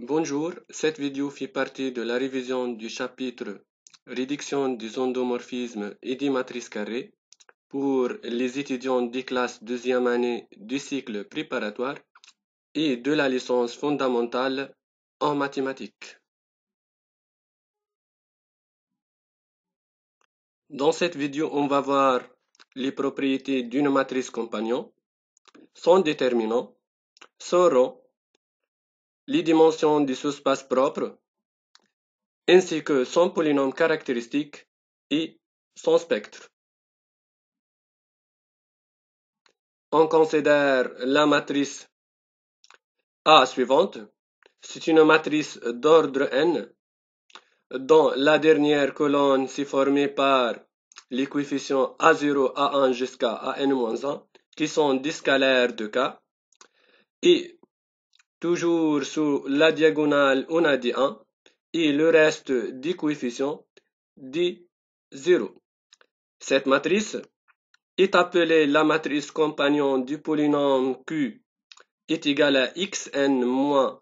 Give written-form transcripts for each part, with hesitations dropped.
Bonjour, cette vidéo fait partie de la révision du chapitre Réduction des endomorphismes et des matrices carrées pour les étudiants des classes deuxième année du cycle préparatoire et de la licence fondamentale en mathématiques. Dans cette vidéo, on va voir les propriétés d'une matrice compagnon, son déterminant, son rang, les dimensions du sous-space propre, ainsi que son polynôme caractéristique et son spectre. On considère la matrice A suivante. C'est une matrice d'ordre n dont la dernière colonne s'est formée par les coefficients A0, A1 jusqu'à AN-1 qui sont des scalaires de K et toujours sous la diagonale on a dit 1 et le reste des coefficients dit 0. Cette matrice est appelée la matrice compagnon du polynôme Q est égal à xn moins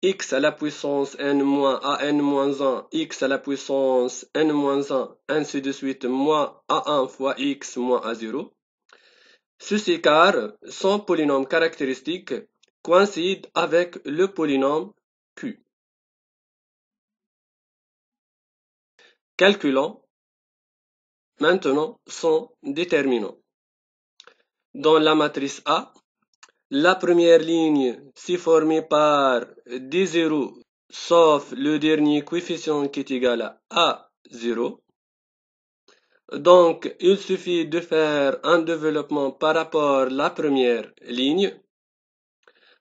x à la puissance n moins an moins 1, x à la puissance n moins 1, ainsi de suite, moins a1 fois x moins a0. Ceci car son polynôme caractéristique coïncide avec le polynôme q. Calculons maintenant son déterminant. Dans la matrice A, la première ligne s'est formée par des zéros sauf le dernier coefficient qui est égal à A0. Donc, il suffit de faire un développement par rapport à la première ligne.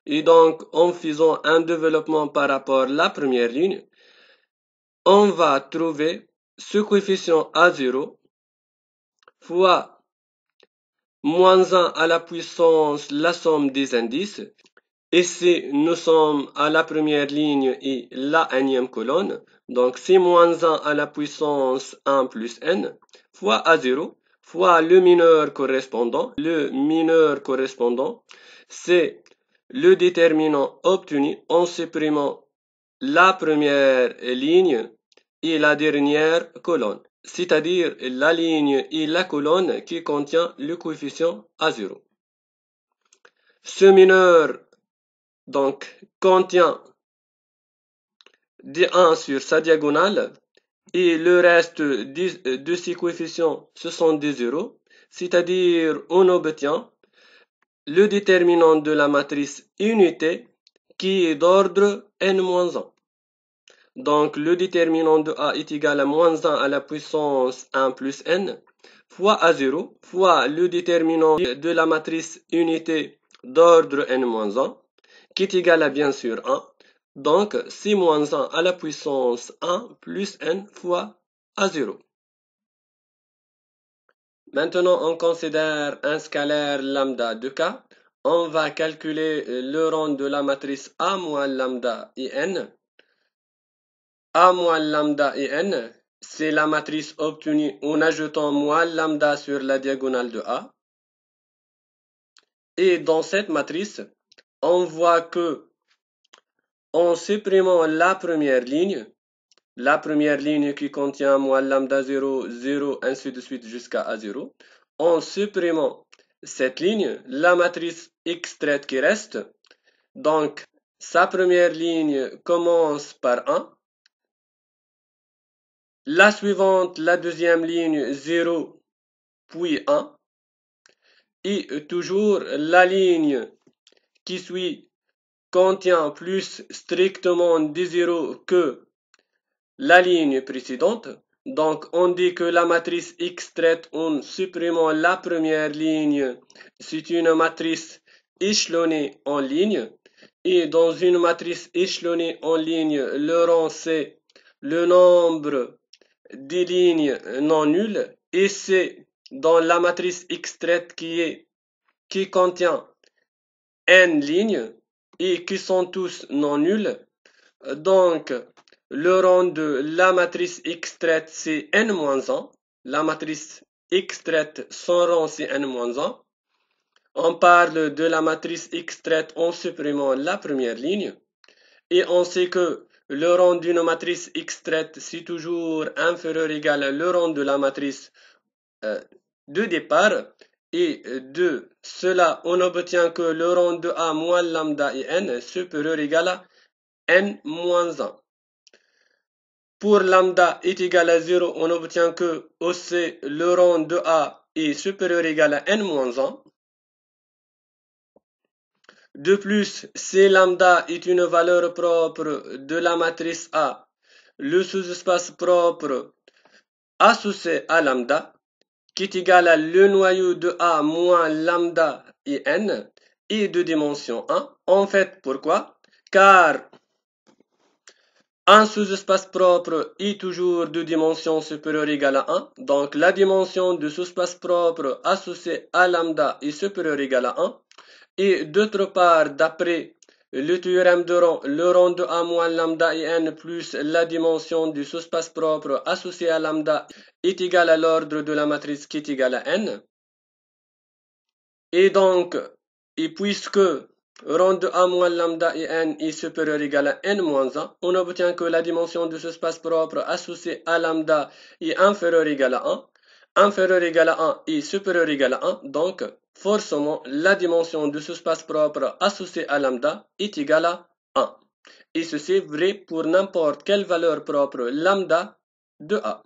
Et donc, en faisant un développement par rapport à la première ligne, on va trouver ce coefficient A0 fois moins 1 à la puissance la somme des indices. Et si nous sommes à la première ligne et la énième colonne, donc c'est moins 1 à la puissance 1 plus n fois A0 fois le mineur correspondant. Le mineur correspondant, c'est le déterminant obtenu en supprimant la première ligne et la dernière colonne, c'est-à-dire la ligne et la colonne qui contient le coefficient A0. Ce mineur donc contient D1 sur sa diagonale et le reste de ces coefficients ce sont des zéros, c'est-à-dire on obtient le déterminant de la matrice unité qui est d'ordre n-1. Donc le déterminant de A est égal à moins 1 à la puissance 1 plus n fois A0 fois le déterminant de la matrice unité d'ordre n-1 qui est égal à bien sûr 1. Donc, c'est moins 1 à la puissance 1 plus n fois A0. Maintenant, on considère un scalaire lambda de K. On va calculer le rang de la matrice A moins lambda et n. A moins lambda et n, c'est la matrice obtenue en ajoutant moins lambda sur la diagonale de A. Et dans cette matrice, on voit que en supprimant la première ligne qui contient moins lambda 0, 0, ainsi de suite jusqu'à A0, en supprimant cette ligne, la matrice extraite qui reste, donc sa première ligne commence par 1, la suivante, la deuxième ligne 0, puis 1, et toujours la ligne qui suit contient plus strictement des zéros que la ligne précédente. Donc, on dit que la matrice extraite en supprimant la première ligne, c'est une matrice échelonnée en ligne. Et dans une matrice échelonnée en ligne, le rang c'est le nombre des lignes non nulles. Et c'est dans la matrice extraite qui contient n lignes et qui sont tous non nuls. Donc, le rang de la matrice extraite, c'est n-1. La matrice extraite, son rang, c'est n-1. On parle de la matrice extraite en supprimant la première ligne. Et on sait que le rang d'une matrice extraite, c'est toujours inférieur ou égal à le rang de la matrice de départ. Et de cela, on obtient que le rang de A moins lambda et n supérieur ou égal à n moins 1. Pour lambda est égal à 0, on obtient que aussi le rang de A est supérieur ou égal à n moins 1. De plus, si lambda est une valeur propre de la matrice A, le sous-espace propre associé à lambda, qui est égal à le noyau de A moins lambda et n, est de dimension 1. En fait, pourquoi? Car un sous-espace propre est toujours de dimension supérieure ou égale à 1. Donc, la dimension du sous-espace propre associé à lambda est supérieure ou égale à 1. Et d'autre part, d'après le théorème de rang, le rang de A moins lambda et n plus la dimension du sous-espace propre associé à lambda est égal à l'ordre de la matrice qui est égal à n. Et donc, et puisque rang de A moins lambda et n est supérieur ou égal à n moins 1, on obtient que la dimension de ce espace propre associé à lambda est inférieure ou égal à 1. Inférieur ou égal à 1 est supérieur ou égal à 1. Donc, forcément, la dimension de ce espace propre associé à lambda est égale à 1. Et ceci est vrai pour n'importe quelle valeur propre lambda de A.